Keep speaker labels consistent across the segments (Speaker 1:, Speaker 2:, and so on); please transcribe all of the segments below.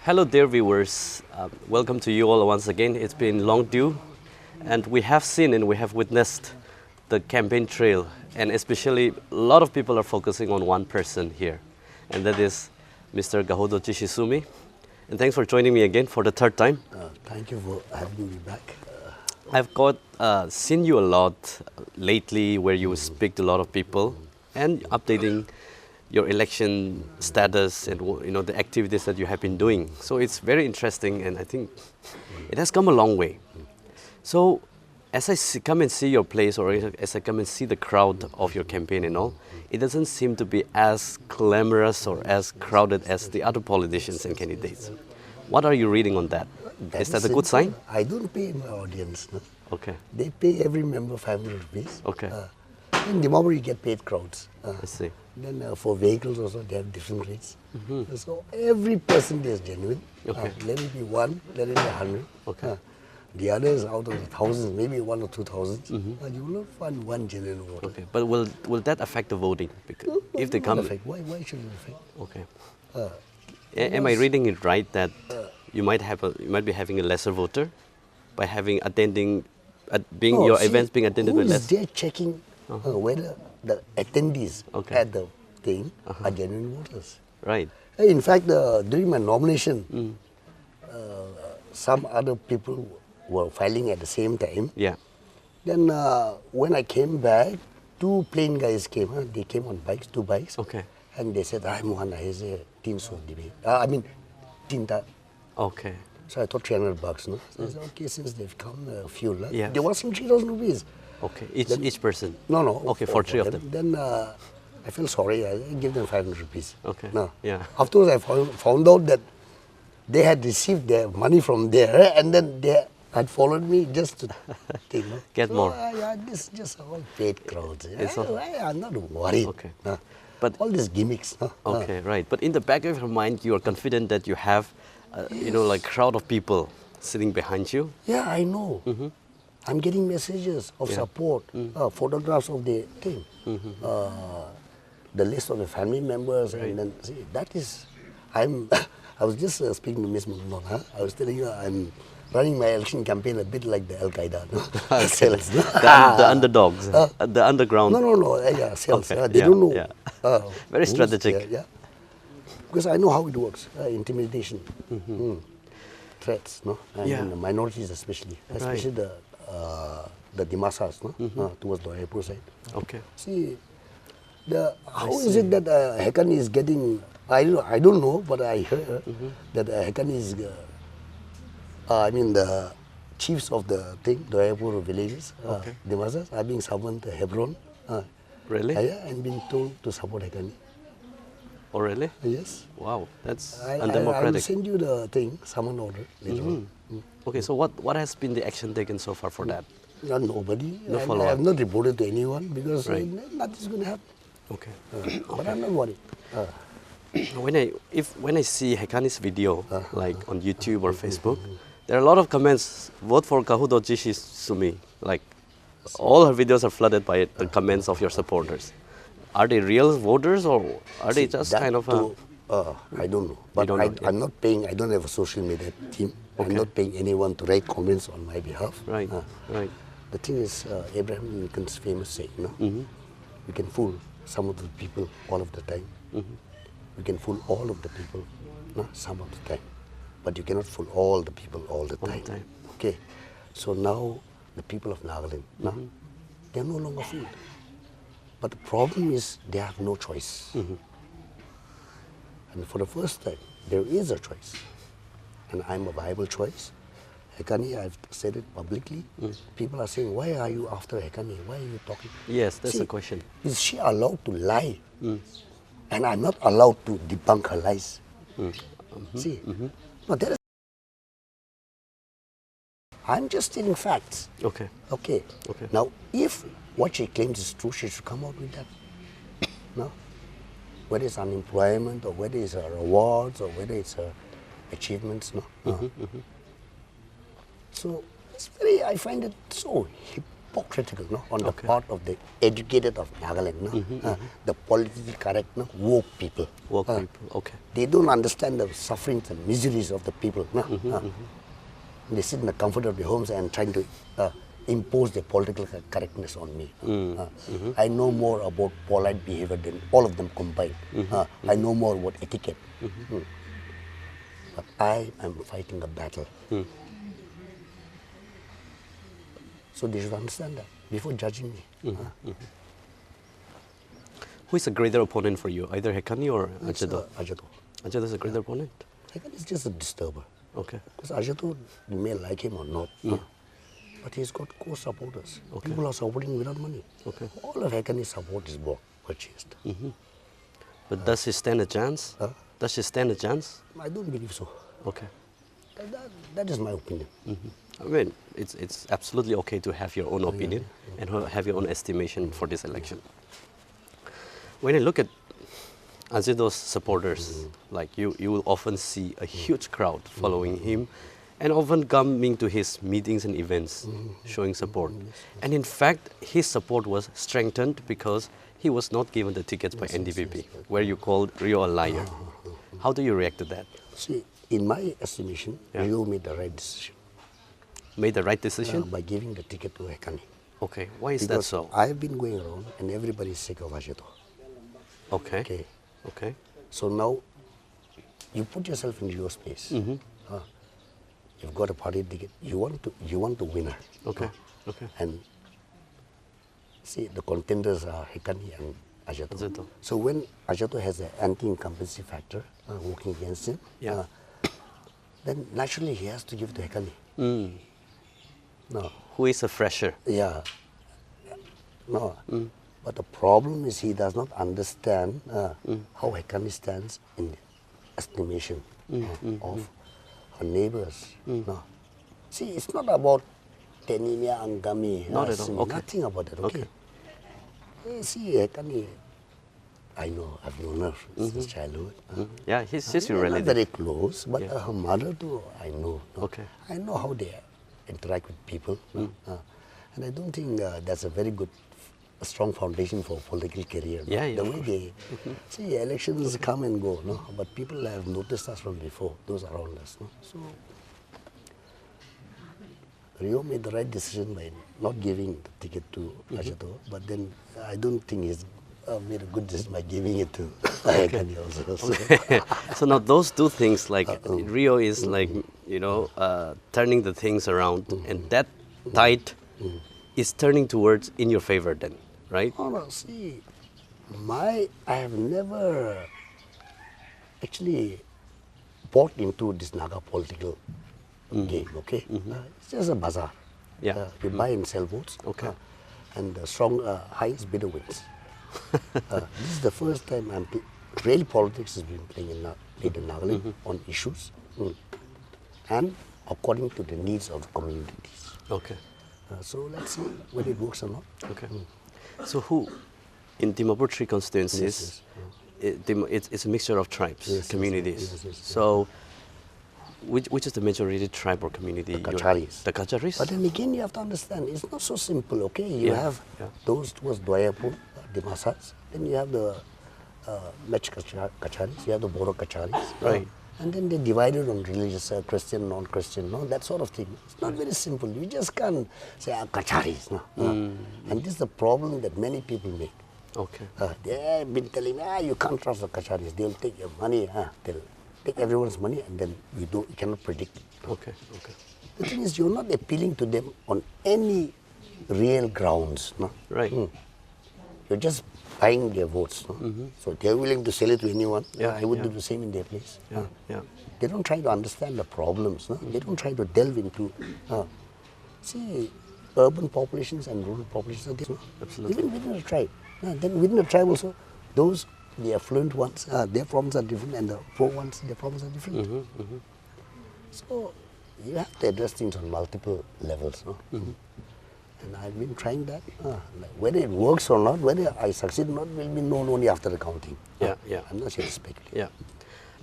Speaker 1: Hello there viewers, welcome to you all once again. It's been long due and we have seen and we have witnessed the campaign trail, and especially a lot of people are focusing on one person here, and that is Mr. Kahuto Chishi. And thanks for joining me again for the third time.
Speaker 2: Thank you for having me back.
Speaker 1: I've seen you a lot lately where you speak to a lot of people and updating your election status and the activities that you have been doing. So it's very interesting, and I think it has come a long way. So as I come and see your place, or as I come and see the crowd of your campaign and all, it doesn't seem to be as glamorous or as crowded as the other politicians and candidates. What are you reading on that? Is that a good sign?
Speaker 2: I don't pay my audience. No?
Speaker 1: Okay.
Speaker 2: They pay every member 500 rupees.
Speaker 1: Okay.
Speaker 2: In Dimapur, you get paid crowds.
Speaker 1: I see.
Speaker 2: Then for vehicles also, they have different rates. So every person is genuine.
Speaker 1: Okay.
Speaker 2: Let it be one, let it be 100.
Speaker 1: Okay.
Speaker 2: The others, out of the thousands, maybe 1,000 or 2,000, you will not find one genuine voter.
Speaker 1: Okay. But will that affect the voting? Because
Speaker 2: No,
Speaker 1: if they
Speaker 2: it
Speaker 1: come,
Speaker 2: won't affect. Why should it affect?
Speaker 1: Okay. Am I reading it right that you might be having a lesser voter by attending your events being attended by less?
Speaker 2: They're checking whether the attendees at the thing are genuine voters.
Speaker 1: Right.
Speaker 2: In fact, during my nomination, some other people were filing at the same time.
Speaker 1: Yeah.
Speaker 2: Then when I came back, two plain guys came. They came on bikes, two bikes.
Speaker 1: Okay.
Speaker 2: And they said, "I'm Mohan Aheze, Teen So Debate." I mean, Tinta.
Speaker 1: Okay.
Speaker 2: So I thought $300, no? So I said, okay, since they've come, fuel.
Speaker 1: Yeah.
Speaker 2: There was some 3,000 rupees.
Speaker 1: Okay. Each person.
Speaker 2: No.
Speaker 1: Okay, for three of them.
Speaker 2: Then I felt sorry. I gave them 500 rupees.
Speaker 1: Okay.
Speaker 2: No.
Speaker 1: Yeah.
Speaker 2: Afterwards, I found out that they had received their money from there, and then they had followed me just to take, no?
Speaker 1: Get
Speaker 2: so,
Speaker 1: more.
Speaker 2: This is just all paid crowds.
Speaker 1: It's all-
Speaker 2: I'm not worried.
Speaker 1: Okay.
Speaker 2: No.
Speaker 1: But
Speaker 2: all these gimmicks. No?
Speaker 1: okay, right. But in the back of your mind, you are confident that you have, like crowd of people sitting behind you.
Speaker 2: Yeah, I know. I'm getting messages of support, photographs of the thing, the list of the family members, and then see that is. I was just speaking to Miss Munon. I was telling her I'm running my election campaign a bit like the Al Qaeda. No? Cells. No?
Speaker 1: The underdogs, the underground.
Speaker 2: No. Yeah, cells.
Speaker 1: Okay,
Speaker 2: They don't know.
Speaker 1: yeah. Very strategic.
Speaker 2: Yeah. Because I know how it works. Intimidation, threats, no, and the minorities especially the Dimasas, no, towards the Dimapur side.
Speaker 1: Okay.
Speaker 2: See, how is it that Haqqani is getting? I don't know, but I heard that Haqqani is. The chiefs of the thing, the Dimapur villages, Dimasas, are being summoned to Hebron.
Speaker 1: Really?
Speaker 2: And being told to support Haqqani.
Speaker 1: Oh, really?
Speaker 2: Yes.
Speaker 1: Wow, that's
Speaker 2: I will
Speaker 1: undemocratic.
Speaker 2: send you the thing, summon order later on.
Speaker 1: Okay, so what has been the action taken so far for that?
Speaker 2: Nobody.
Speaker 1: No
Speaker 2: I
Speaker 1: follow-up.
Speaker 2: have not reported to anyone because nothing's going to happen.
Speaker 1: Okay.
Speaker 2: But I'm not worried.
Speaker 1: When I see Haqqani's video, like on YouTube or Facebook, there are a lot of comments. Vote for Kahuto Chishi Sumi. Like all her videos are flooded by the comments of your supporters. Are they real voters, or are they just kind of?
Speaker 2: I don't know. But I'm not paying. I don't have a social media team.
Speaker 1: Okay.
Speaker 2: I'm not paying anyone to write comments on my behalf.
Speaker 1: Right. Right.
Speaker 2: The thing is, Abraham Lincoln's famous saying, we can fool some of the people all of the time. We can fool all of the people, some of the time. But you cannot fool all the people all the time. Okay. So now the people of Nagaland, they are no longer fooled. But the problem is they have no choice. And for the first time, there is a choice. And I'm a viable choice. Haqqani, I've said it publicly. People are saying, why are you after Haqqani? Why are you talking?
Speaker 1: Yes, that's the question.
Speaker 2: Is she allowed to lie? And I'm not allowed to debunk her lies. See? No, that is. I'm just stating facts.
Speaker 1: Okay.
Speaker 2: Okay. Now, if what she claims is true, she should come out with that. No? Whether it's unemployment, or whether it's her awards, or whether it's her achievements, no? So, I find it so hypocritical, no, on the part of the educated of Nagaland, no, the politically correct, no, woke people.
Speaker 1: Woke people, okay.
Speaker 2: They don't understand the sufferings and miseries of the people. No? They sit in the comfort of their homes and trying to impose their political correctness on me. I know more about polite behavior than all of them combined. I know more about etiquette. But I am fighting a battle. So they should understand that before judging me.
Speaker 1: Who is a greater opponent for you, either Hekani or Ajato?
Speaker 2: Ajato.
Speaker 1: Ajato is a greater opponent?
Speaker 2: Hekani is just a disturber.
Speaker 1: Okay.
Speaker 2: Because Ajato, you may like him or not, but he's got core supporters. People are supporting without money.
Speaker 1: Okay.
Speaker 2: All of Hekani's support is purchased.
Speaker 1: But does he stand a chance? Does he stand a chance?
Speaker 2: I don't believe so.
Speaker 1: Okay.
Speaker 2: That is my opinion.
Speaker 1: I mean, it's absolutely okay to have your own opinion and have your own estimation for this election. When I look at Ajito's supporters, like you will often see a huge crowd following him and often coming to his meetings and events, showing support. And in fact, his support was strengthened because he was not given the tickets by NDPP, where you called Rio a liar. How do you react to that?
Speaker 2: See, in my estimation, Rio made the right decision.
Speaker 1: Made the right decision?
Speaker 2: By giving the ticket to Hekani.
Speaker 1: Okay, why is that so?
Speaker 2: I've been going around and everybody's sick of Ajito.
Speaker 1: Okay. Okay.
Speaker 2: So now, you put yourself in your space. You've got a party ticket. You want to win her.
Speaker 1: Okay. Okay.
Speaker 2: And see, the contenders are Hekani and Ajato.
Speaker 1: Ajato.
Speaker 2: So when Ajato has an anti-incumbency factor working against him, then naturally he has to give to Hekani. No.
Speaker 1: Who is a fresher?
Speaker 2: Yeah. No. But the problem is he does not understand how Hekani stands in the estimation of her neighbors. No. See, it's not about Tenimia Angami.
Speaker 1: Not at all. Okay.
Speaker 2: Nothing about that, okay? See, Hekani, I know, I've known her since childhood.
Speaker 1: Yeah, she's your
Speaker 2: Not
Speaker 1: relative.
Speaker 2: very close, but her mother too, I know. No?
Speaker 1: Okay.
Speaker 2: I know how they interact with people. And I don't think that's a very good, strong foundation for a political career. No?
Speaker 1: Yeah,
Speaker 2: The way they, see, elections come and go, no? But people have noticed us from before, those around us. No? So, Rio made the right decision by not giving the ticket to Ajato, but then I don't think he's made a good decision by giving it to Hekani also. So.
Speaker 1: So now those two things, like Rio is like, turning the things around, and that tide is turning towards in your favor then, right?
Speaker 2: Oh no, see, I have never actually bought into this Naga political game, okay? It's just a bazaar.
Speaker 1: Yeah.
Speaker 2: You buy and sell votes.
Speaker 1: Okay.
Speaker 2: And the strong, highest bidder wins. This is the first time real politics has been played in Nagaland on issues and according to the needs of the communities.
Speaker 1: Okay.
Speaker 2: So let's see whether it works or not.
Speaker 1: Okay. So who, in Dimapur-III constituencies, it's a mixture of tribes, communities.
Speaker 2: Yes.
Speaker 1: So which is the majority tribe or community?
Speaker 2: The Kacharis.
Speaker 1: The Kacharis?
Speaker 2: But then again, you have to understand, it's not so simple, okay? You have those towards Dwayapur, Dimasas, then you have the Mech Kacharis, you have the Boro Kacharis.
Speaker 1: Right.
Speaker 2: And then they divided on religious, Christian, non-Christian, no, that sort of thing. It's not very simple. You just can't say, Kacharis. No. And this is the problem that many people make.
Speaker 1: Okay.
Speaker 2: They've been telling me, you can't trust the Kacharis. They'll take your money. They'll take everyone's money, and then you cannot predict it.
Speaker 1: Okay.
Speaker 2: The thing is, you're not appealing to them on any real grounds. No?
Speaker 1: Right.
Speaker 2: You're just buying their votes. No? So they're willing to sell it to anyone. I would do the same in their place. They don't try to understand the problems. No? They don't try to delve into. See, urban populations and rural populations are different.
Speaker 1: Absolutely.
Speaker 2: Even within a tribe. Then within a tribe also, the affluent ones, their problems are different, and the poor ones, their problems are different. So you have to address things on multiple levels. No? And I've been trying that. Whether it works or not, whether I succeed or not, will be known only after the counting. I'm not here to speculate.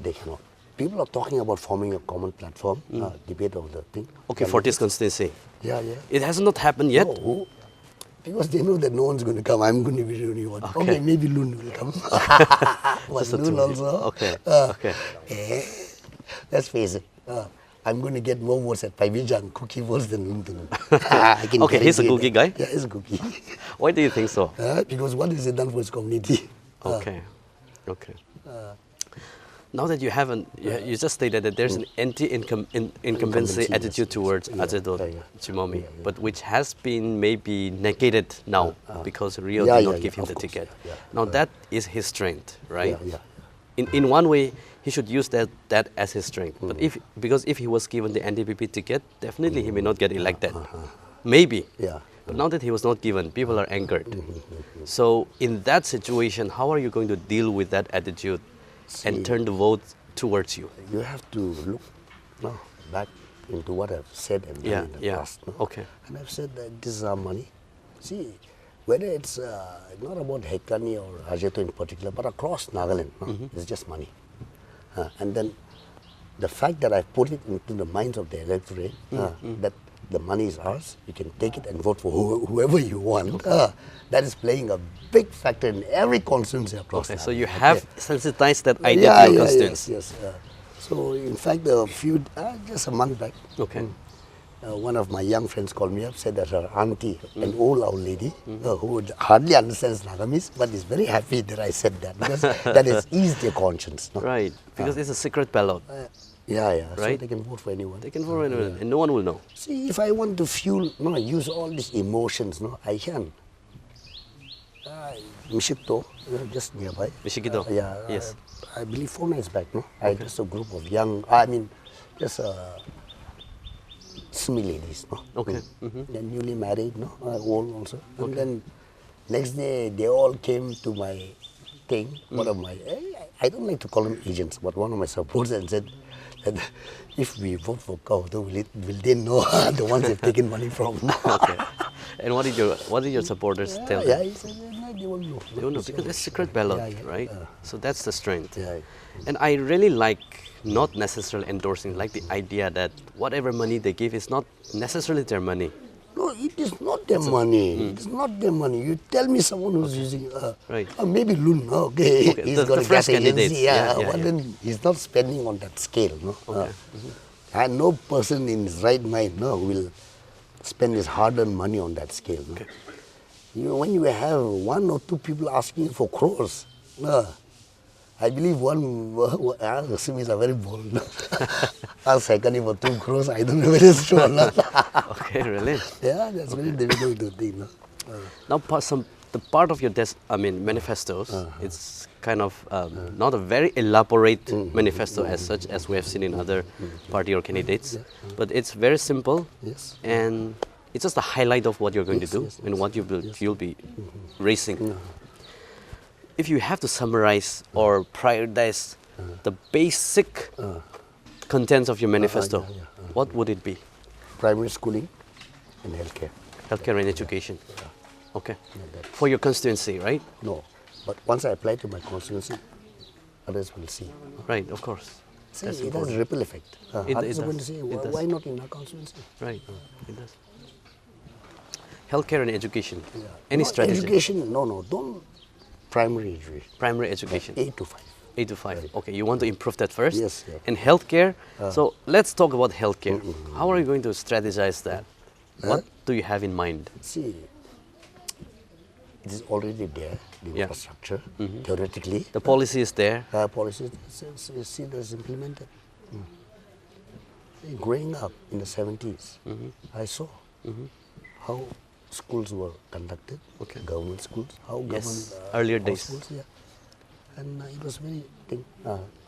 Speaker 2: They cannot. People are talking about forming a common platform, debate of the thing.
Speaker 1: Okay, for this constituency.
Speaker 2: Yeah.
Speaker 1: It has not happened yet?
Speaker 2: No, Because they know that no one's going to come. I'm going to be the only one. Okay, maybe Loon will come. But
Speaker 1: Just the
Speaker 2: Loon
Speaker 1: two.
Speaker 2: also.
Speaker 1: Okay. Okay.
Speaker 2: Let's face it. I'm going to get more votes at Paivijang cookie votes than Loon to Loon. I can
Speaker 1: Okay, he's a
Speaker 2: guarantee
Speaker 1: cookie
Speaker 2: that.
Speaker 1: guy?
Speaker 2: Yeah, he's a cookie.
Speaker 1: Why do you think so?
Speaker 2: Because what has he done for his community?
Speaker 1: Okay. Okay. Now that you haven't, you just stated that there's an anti-incumbency attitude towards Azedo Chimomi, but which has been maybe negated now because Rio did not give him the ticket. Now that is his strength, right? In one way, he should use that as his strength. But because if he was given the NDPP ticket, definitely he may not get elected. Maybe. But now that he was not given, people are angered. So in that situation, how are you going to deal with that attitude and turn the vote towards you?
Speaker 2: You have to look back into what I've said and done in the past. No?
Speaker 1: Okay.
Speaker 2: And I've said that this is our money. See, whether it's not about Hekani or Ajeto in particular, but across Nagaland, it's just money. And then the fact that I put it into the minds of the electorate that the money is ours, you can take it and vote for whoever you want. That is playing a big factor in every constituency across.
Speaker 1: Okay, so you have sensitized that idea to your constituency.
Speaker 2: Yes. So in fact, just a month back, one of my young friends called me up, said that her auntie, an old lady, who hardly understands Nagamese, but is very happy that I said that, because that has eased their conscience. No?
Speaker 1: Right, because it's a secret ballot.
Speaker 2: Right? So
Speaker 1: Right?
Speaker 2: they can vote for anyone.
Speaker 1: They can vote for anyone, and no one will know.
Speaker 2: See, if I want to use all these emotions, I can. Mishito, just nearby.
Speaker 1: Mishikito? Yes.
Speaker 2: I believe 4 nights back, I had just a group of young, just semi ladies,
Speaker 1: Okay.
Speaker 2: They're newly married, old also. And then next day, they all came to my thing, one of my, I don't like to call them agents, but one of my supporters, and said that if we vote for Kahuto, will they know the ones they've taken money from?
Speaker 1: Okay. And what did your supporters tell them?
Speaker 2: He said, no, they won't know.
Speaker 1: They don't know, because it's secret ballot, right? So that's the strength.
Speaker 2: Yeah.
Speaker 1: And I really like not necessarily endorsing, like the idea that whatever money they give is not necessarily their money.
Speaker 2: No, it is not their money. It is not their money. You tell me someone who's using, maybe Loon, he's got a gas agency, but then he's not spending on that scale. And no person in his right mind will spend his hard-earned money on that scale.
Speaker 1: Okay.
Speaker 2: When you have 1 or 2 people asking for crores, I believe the Simis are very bold. Ask Sekani for 2 crores, I don't know whether it's true or not.
Speaker 1: Okay, really?
Speaker 2: Yeah, that's very difficult to think.
Speaker 1: Now, the part of your manifestos, it's kind of not a very elaborate manifesto as such as we have seen in other party or candidates, but it's very simple, and it's just a highlight of what you're going to do and what you'll be raising. If you have to summarize or prioritize the basic contents of your manifesto, what would it be?
Speaker 2: Primary schooling and healthcare.
Speaker 1: Healthcare and education. Okay. For your constituency, right?
Speaker 2: No, but once I apply to my constituency, others will see.
Speaker 1: Right, of course.
Speaker 2: See, it has a ripple effect. Others are going to say,
Speaker 1: does.
Speaker 2: why not in our constituency?
Speaker 1: Right, it does. Healthcare and education. Any strategy?
Speaker 2: Education, don't. Primary education.
Speaker 1: Primary education.
Speaker 2: 8 to 5.
Speaker 1: 8 to 5. Okay, you want to improve that first?
Speaker 2: Yes.
Speaker 1: And healthcare. So let's talk about healthcare. How are you going to strategize that? What do you have in mind?
Speaker 2: See, it is already there, the infrastructure, theoretically.
Speaker 1: The policy is there.
Speaker 2: Policy, see, that's implemented. Growing up in the 70s, I saw how schools were conducted, government schools, how government
Speaker 1: earlier days.
Speaker 2: Schools, and it was very,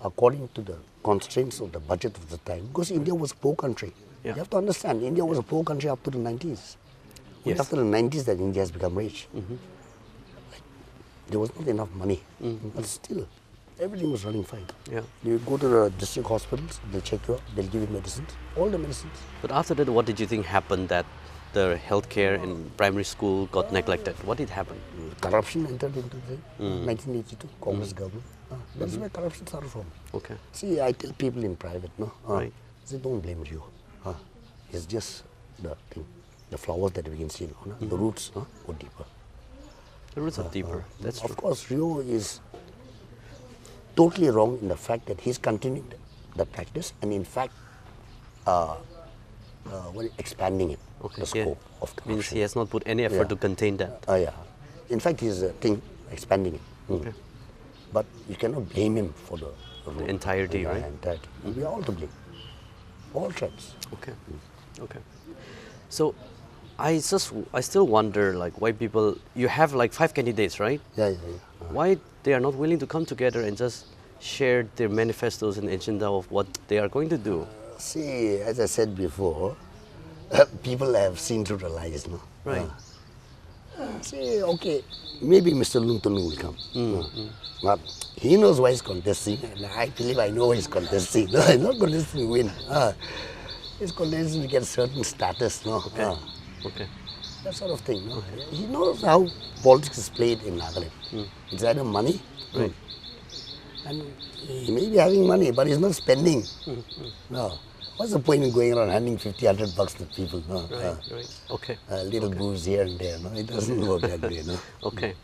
Speaker 2: according to the constraints of the budget of the time, because India was a poor country. You have to understand, India was a poor country up to the 90s. Only after the 90s that India has become rich. There was not enough money, but still, everything was running fine. You go to the district hospitals, they'll check you up, they'll give you medicines, all the medicines.
Speaker 1: But after that, what did you think happened that the healthcare in primary school got neglected? What did happen?
Speaker 2: Corruption entered into the 1982 Congress government. That's where corruption started from.
Speaker 1: Okay.
Speaker 2: See, I tell people in private,
Speaker 1: Right.
Speaker 2: Say, don't blame you. It's just the thing. the flowers that we can see, no? The roots go deeper.
Speaker 1: The roots are deeper. That's true.
Speaker 2: Of course, Rio is totally wrong in the fact that he's continuing the practice and in fact expanding it, the scope of corruption.
Speaker 1: Means he has not put any effort to contain that.
Speaker 2: Yeah. In fact, he's expanding it.
Speaker 1: Okay.
Speaker 2: But you cannot blame him for the
Speaker 1: entirety, right?
Speaker 2: Entirety. We are all to blame. All tribes.
Speaker 1: Okay. Okay. So I still wonder, like, why people, you have like 5 candidates, right?
Speaker 2: Yeah.
Speaker 1: Why they are not willing to come together and just share their manifestos and agenda of what they are going to do?
Speaker 2: See, as I said before, people have seen through the lies, no?
Speaker 1: Right.
Speaker 2: See, okay, maybe Mr. Luntunu will come. But he knows why he's contesting, and I believe I know why he's contesting. No, he's not contesting to win. He's contesting to get certain status, no?
Speaker 1: Okay.
Speaker 2: That sort of thing, no? He knows how politics is played in Nagaland. It's either money,
Speaker 1: Right.
Speaker 2: and he may be having money, but he's not spending. No. What's the point in going around handing 50, 100 bucks to people? No?
Speaker 1: Right. Okay.
Speaker 2: Little booze here and there, no? It doesn't work that way, no?
Speaker 1: Okay.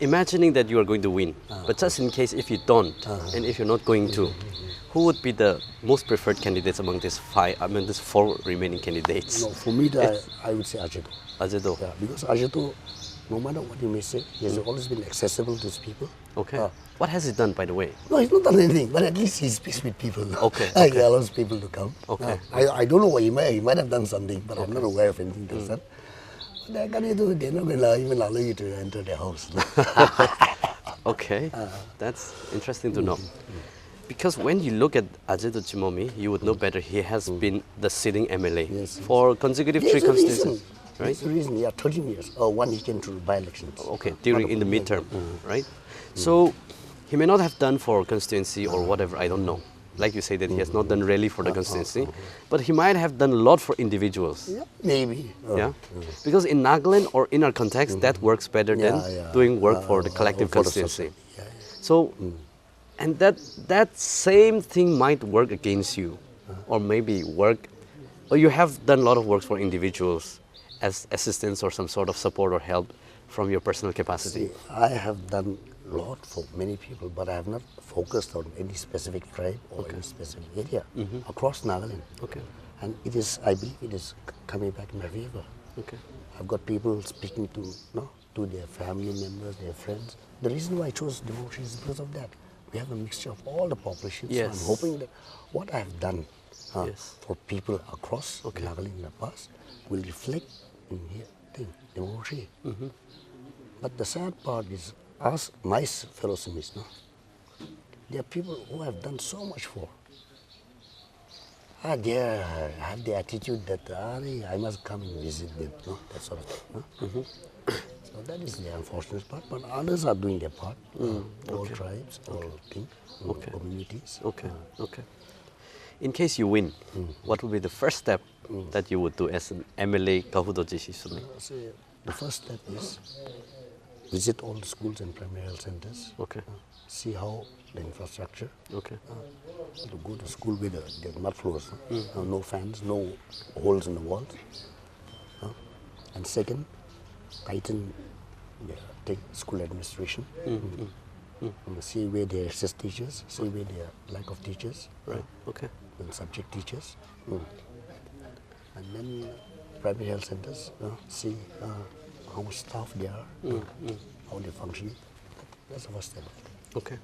Speaker 1: Imagining that you are going to win, but just in case if you don't, and if you're not going to, who would be the most preferred candidates among these 4 remaining candidates?
Speaker 2: No, for me, I would say Ajeto.
Speaker 1: Ajeto.
Speaker 2: Yeah, because Ajeto, no matter what you may say, he has always been accessible to his people.
Speaker 1: Okay. What has he done, by the way?
Speaker 2: No, he's not done anything, but at least he speaks with people.
Speaker 1: Okay.
Speaker 2: He allows people to come.
Speaker 1: Okay.
Speaker 2: I don't know what he might have done something, but I'm not aware of anything to that. But they're not going to even allow you to enter their house.
Speaker 1: Okay, that's interesting to know. Because when you look at Ajeto Chimomi, you would know better he has been the sitting MLA for consecutive 3 constituencies. Right?
Speaker 2: That's the reason, 13 years. One he came through by-elections.
Speaker 1: Okay, in the midterm, right? So he may not have done for constituency or whatever, I don't know. Like you say that he has not done really for the constituency, but he might have done a lot for individuals.
Speaker 2: Yeah, maybe.
Speaker 1: Yeah, because in Nagaland or in our context, that works better than doing work for the collective constituency. So, and that same thing might work against you, or maybe or you have done a lot of work for individuals as assistance or some sort of support or help from your personal capacity.
Speaker 2: See, I have done a lot for many people, but I have not focused on any specific tribe or any specific area across Nagaland.
Speaker 1: Okay.
Speaker 2: And it is, I believe it is coming back in my favor.
Speaker 1: Okay.
Speaker 2: I've got people speaking to their family members, their friends. The reason why I chose Dimapur-III is because of that. We have a mixture of all the populations.
Speaker 1: Yes.
Speaker 2: So I'm hoping that what I have done for people across
Speaker 1: Okay.
Speaker 2: Nagaland in the past will reflect in here, Dimapur-III. But the sad part is, my fellow Simis, there are people who have done so much for. They have the attitude that I must come and visit them, that sort of thing. So that is the unfortunate part, but others are doing their part. All tribes, all things, all communities.
Speaker 1: Okay. In case you win, what would be the first step that you would do as an MLA Kahuto Chishi?
Speaker 2: The first step is visit all the schools and primary health centers.
Speaker 1: Okay.
Speaker 2: See how the infrastructure.
Speaker 1: Okay.
Speaker 2: To go to school with the mud floors, no fans, no holes in the walls. And second, tighten the school administration. See where they assist teachers, see where there are lack of teachers.
Speaker 1: Right. Okay.
Speaker 2: And subject teachers. And then primary health centers, see how much staff there are, how they function. That's the first step.
Speaker 1: Okay.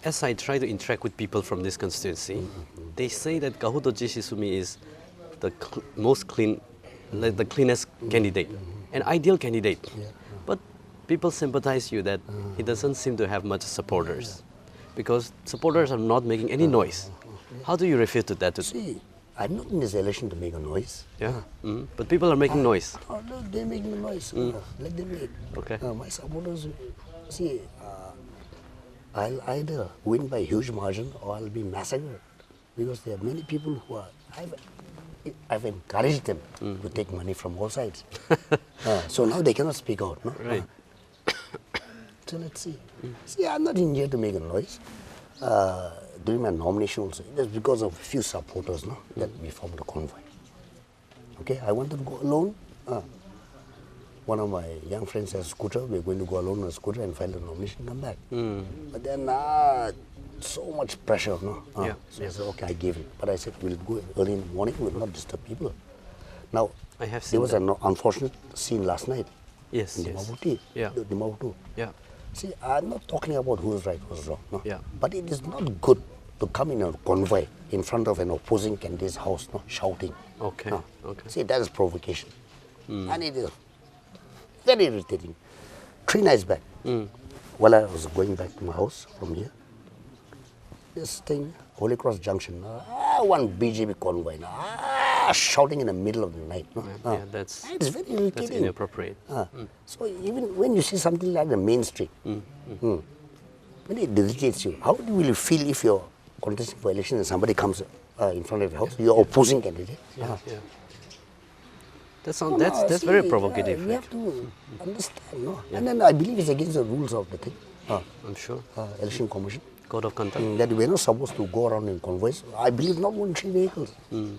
Speaker 1: As I try to interact with people from this constituency, they say that Kahuto Chishi Sumi is the most clean, the cleanest candidate, an ideal candidate. But people sympathize you that he doesn't seem to have much supporters, because supporters are not making any noise. How do you refute to that?
Speaker 2: See, I'm not in this election to make a noise.
Speaker 1: Yeah, but people are making noise.
Speaker 2: Oh, no, they're making a noise. Let them make.
Speaker 1: Okay.
Speaker 2: My supporters, see, I'll either win by huge margin or I'll be massacred, because there are many people who are. I've encouraged them to take money from all sides. So now they cannot speak out. No?
Speaker 1: Right.
Speaker 2: So let's see. See, I'm not in here to make a noise. During my nomination also, it was because of a few supporters that we formed a convoy. Okay, I wanted to go alone. One of my young friends has a scooter. We're going to go alone on a scooter and file a nomination and come back. But then so much pressure, no?
Speaker 1: Yeah.
Speaker 2: So I said, okay, I gave it. But I said, we'll go early in the morning, we'll not disturb people. Now,
Speaker 1: I have
Speaker 2: there
Speaker 1: seen
Speaker 2: was
Speaker 1: that.
Speaker 2: an unfortunate scene last night
Speaker 1: Yes,
Speaker 2: in
Speaker 1: yes.
Speaker 2: Dimapur-III.
Speaker 1: Yeah.
Speaker 2: Dimapur-II.
Speaker 1: Yeah.
Speaker 2: See, I'm not talking about who's right, who's wrong. No?
Speaker 1: Yeah.
Speaker 2: But it is not good to come in a convoy in front of an opposing candidate's house, no, shouting.
Speaker 1: Okay.
Speaker 2: No.
Speaker 1: Okay.
Speaker 2: See, that is provocation. And it is very irritating. 3 nights back, while I was going back to my house from here, this thing, Holy Cross Junction, one BJP convoy, shouting in the middle of the night. No?
Speaker 1: Yeah, that's
Speaker 2: It's very irritating.
Speaker 1: that's inappropriate.
Speaker 2: So even when you see something like the main street, when it irritates you, how will you feel if you're contesting for election and somebody comes in front of your house, you're opposing candidate?
Speaker 1: Yeah. That's
Speaker 2: No,
Speaker 1: that's
Speaker 2: see,
Speaker 1: very provocative.
Speaker 2: we have to understand, no? And then I believe it's against the rules of the thing,
Speaker 1: I'm sure.
Speaker 2: election commission.
Speaker 1: Code of conduct.
Speaker 2: That we're not supposed to go around in convoys. I believe not more than 3 vehicles.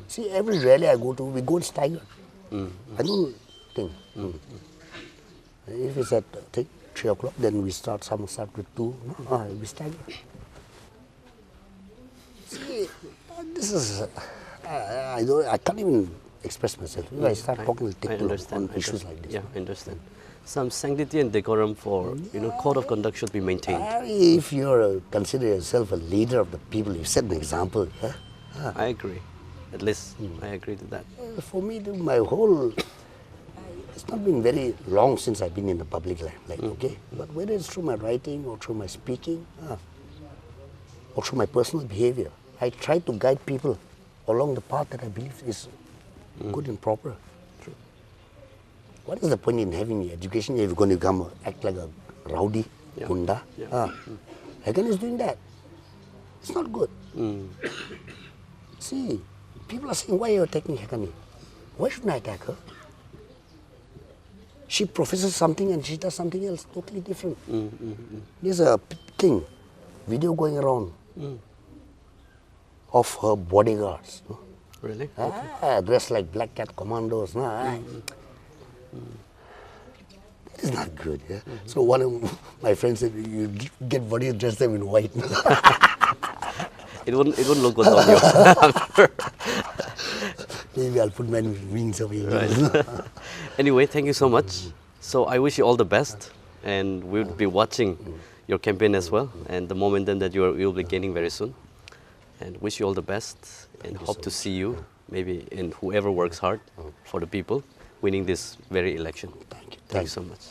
Speaker 2: See, every rally I go to, we go in staggered. I don't think. If it's at 3 o'clock, then we start, some start with 2, we stagger. See, this is, I can't even express myself. If I start talking, it'll take too long on issues like this.
Speaker 1: Yeah, I understand. Some sanctity and decorum for code of conduct should be maintained.
Speaker 2: If you consider yourself a leader of the people, you set an example.
Speaker 1: I agree. At least I agree to that.
Speaker 2: For me, my whole, it's not been very long since I've been in the public life, okay? But whether it's through my writing or through my speaking, or through my personal behavior, I try to guide people along the path that I believe is good and proper. True. What is the point in having education if you're going to come act like a rowdy, gunda? Hagan is doing that. It's not good. See, people are saying, why are you attacking Hakani? Why shouldn't I attack her? She professes something and she does something else totally different. There's a thing, video going around of her bodyguards. No?
Speaker 1: Really?
Speaker 2: Dressed like black cat commandos. No? That is not good. Yeah? So one of my friends said, you get body dressed them in white.
Speaker 1: It wouldn't look good on you. I'm sure.
Speaker 2: Maybe I'll put my wings away.
Speaker 1: Right. Anyway, thank you so much. So I wish you all the best, and we'll be watching your campaign as well, and the momentum that you'll be gaining very soon. And wish you all the best, and hope to see you, maybe in whoever works hard for the people, winning this very election.
Speaker 2: Thank you.
Speaker 1: Thank you so much.